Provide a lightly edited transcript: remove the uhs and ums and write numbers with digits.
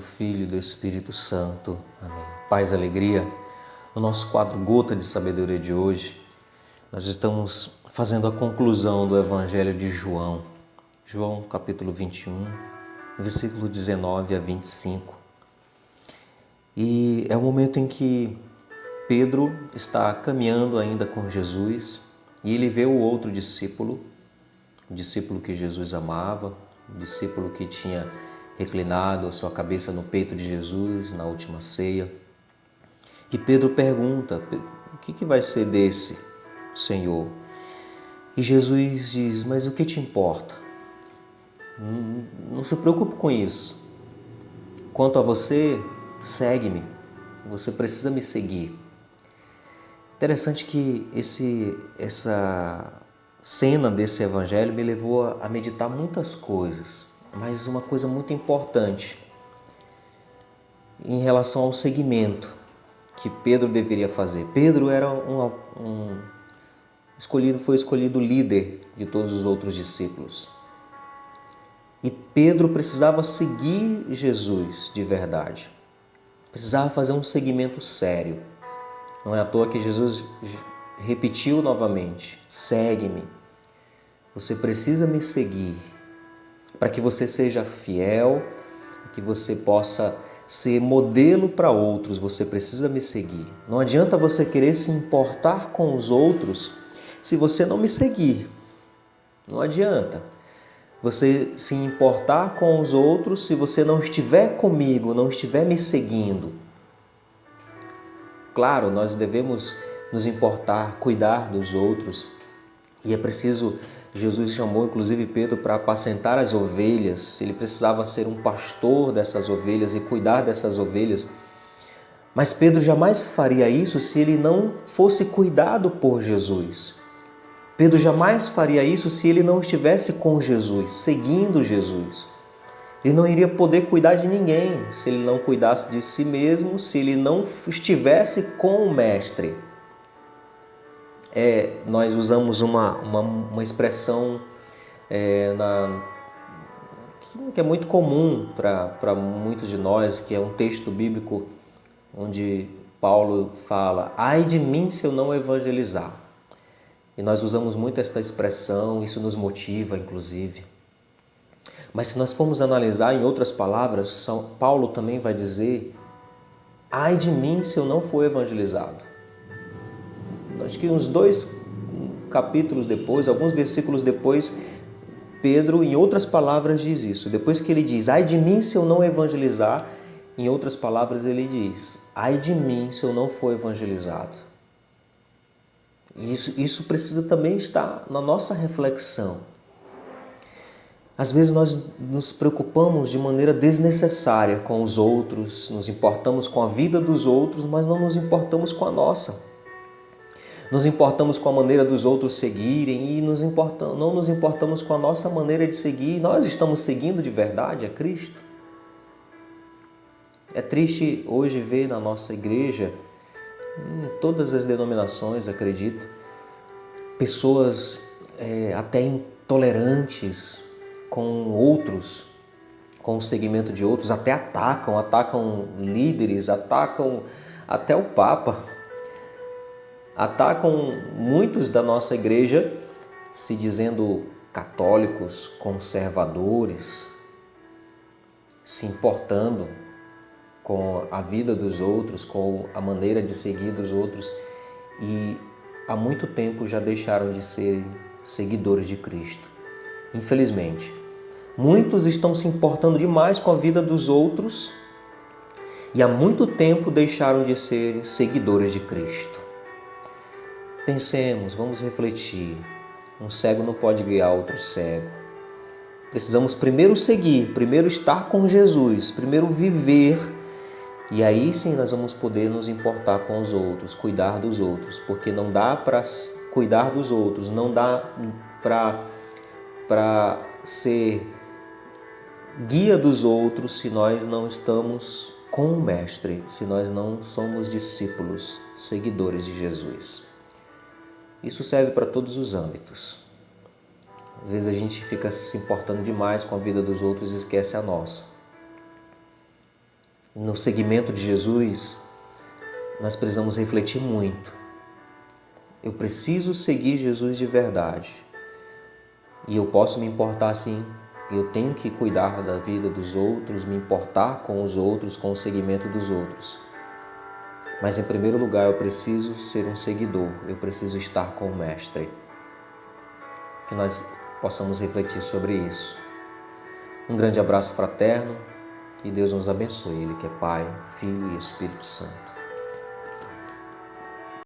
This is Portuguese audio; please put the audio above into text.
Filho e do Espírito Santo. Amém. Paz e alegria. No nosso quadro Gota de Sabedoria de hoje, nós estamos fazendo a conclusão do Evangelho de João. João capítulo 21, versículo 19 a 25. E é o momento em que Pedro está caminhando ainda com Jesus e ele vê o outro discípulo, o discípulo que Jesus amava, o discípulo que tinha reclinado a sua cabeça no peito de Jesus na última ceia. E Pedro pergunta: o que vai ser desse, Senhor? E Jesus diz: mas o que te importa? Não se preocupe com isso. Quanto a você, segue-me. Você precisa me seguir. Interessante que essa cena desse evangelho me levou a meditar muitas coisas, mas uma coisa muito importante em relação ao seguimento que Pedro deveria fazer. Pedro era foi escolhido líder de todos os outros discípulos. E Pedro precisava seguir Jesus de verdade. Precisava fazer um seguimento sério. Não é à toa que Jesus repetiu novamente: segue-me. Você precisa me seguir. Para que você seja fiel, que você possa ser modelo para outros, você precisa me seguir. Não adianta você querer se importar com os outros se você não me seguir. Não adianta você se importar com os outros se você não estiver comigo, não estiver me seguindo. Claro, nós devemos nos importar, cuidar dos outros. E é preciso, Jesus chamou inclusive Pedro para apacentar as ovelhas. Ele precisava ser um pastor dessas ovelhas e cuidar dessas ovelhas. Mas Pedro jamais faria isso se ele não fosse cuidado por Jesus. Pedro jamais faria isso se ele não estivesse com Jesus, seguindo Jesus. Ele não iria poder cuidar de ninguém se ele não cuidasse de si mesmo, se ele não estivesse com o Mestre. Nós usamos uma expressão que é muito comum para muitos de nós, que é um texto bíblico onde Paulo fala: ai de mim se eu não evangelizar. E nós usamos muito esta expressão, isso nos motiva, inclusive. Mas se nós formos analisar em outras palavras, Paulo também vai dizer: ai de mim se eu não for evangelizado. Acho que uns 2 capítulos depois, alguns versículos depois, Pedro, em outras palavras, diz isso. Depois que ele diz: ai de mim se eu não evangelizar, em outras palavras ele diz: ai de mim se eu não for evangelizado. Isso precisa também estar na nossa reflexão. Às vezes nós nos preocupamos de maneira desnecessária com os outros, nos importamos com a vida dos outros, mas não nos importamos com a nossa. Nos importamos com a maneira dos outros seguirem e não nos importamos com a nossa maneira de seguir. Nós estamos seguindo de verdade a Cristo? É triste hoje ver na nossa igreja, em todas as denominações, acredito, pessoas até intolerantes com outros, com o segmento de outros, até atacam líderes, atacam até o Papa, atacam muitos da nossa igreja, se dizendo católicos, conservadores, se importando com a vida dos outros, com a maneira de seguir dos outros, e há muito tempo já deixaram de ser seguidores de Cristo. Infelizmente, muitos estão se importando demais com a vida dos outros e há muito tempo deixaram de ser seguidores de Cristo. Pensemos, vamos refletir. Um cego não pode guiar outro cego. Precisamos primeiro seguir, primeiro estar com Jesus, primeiro viver. E aí sim nós vamos poder nos importar com os outros, cuidar dos outros, porque não dá para cuidar dos outros, não dá para ser guia dos outros se nós não estamos com o Mestre, se nós não somos discípulos, seguidores de Jesus. Isso serve para todos os âmbitos. Às vezes a gente fica se importando demais com a vida dos outros e esquece a nossa. No seguimento de Jesus, nós precisamos refletir muito. Eu preciso seguir Jesus de verdade. E eu posso me importar sim. Eu tenho que cuidar da vida dos outros, me importar com os outros, com o seguimento dos outros. Mas em primeiro lugar eu preciso ser um seguidor, eu preciso estar com o Mestre. Que nós possamos refletir sobre isso. Um grande abraço fraterno, que Deus nos abençoe, Ele que é Pai, Filho e Espírito Santo.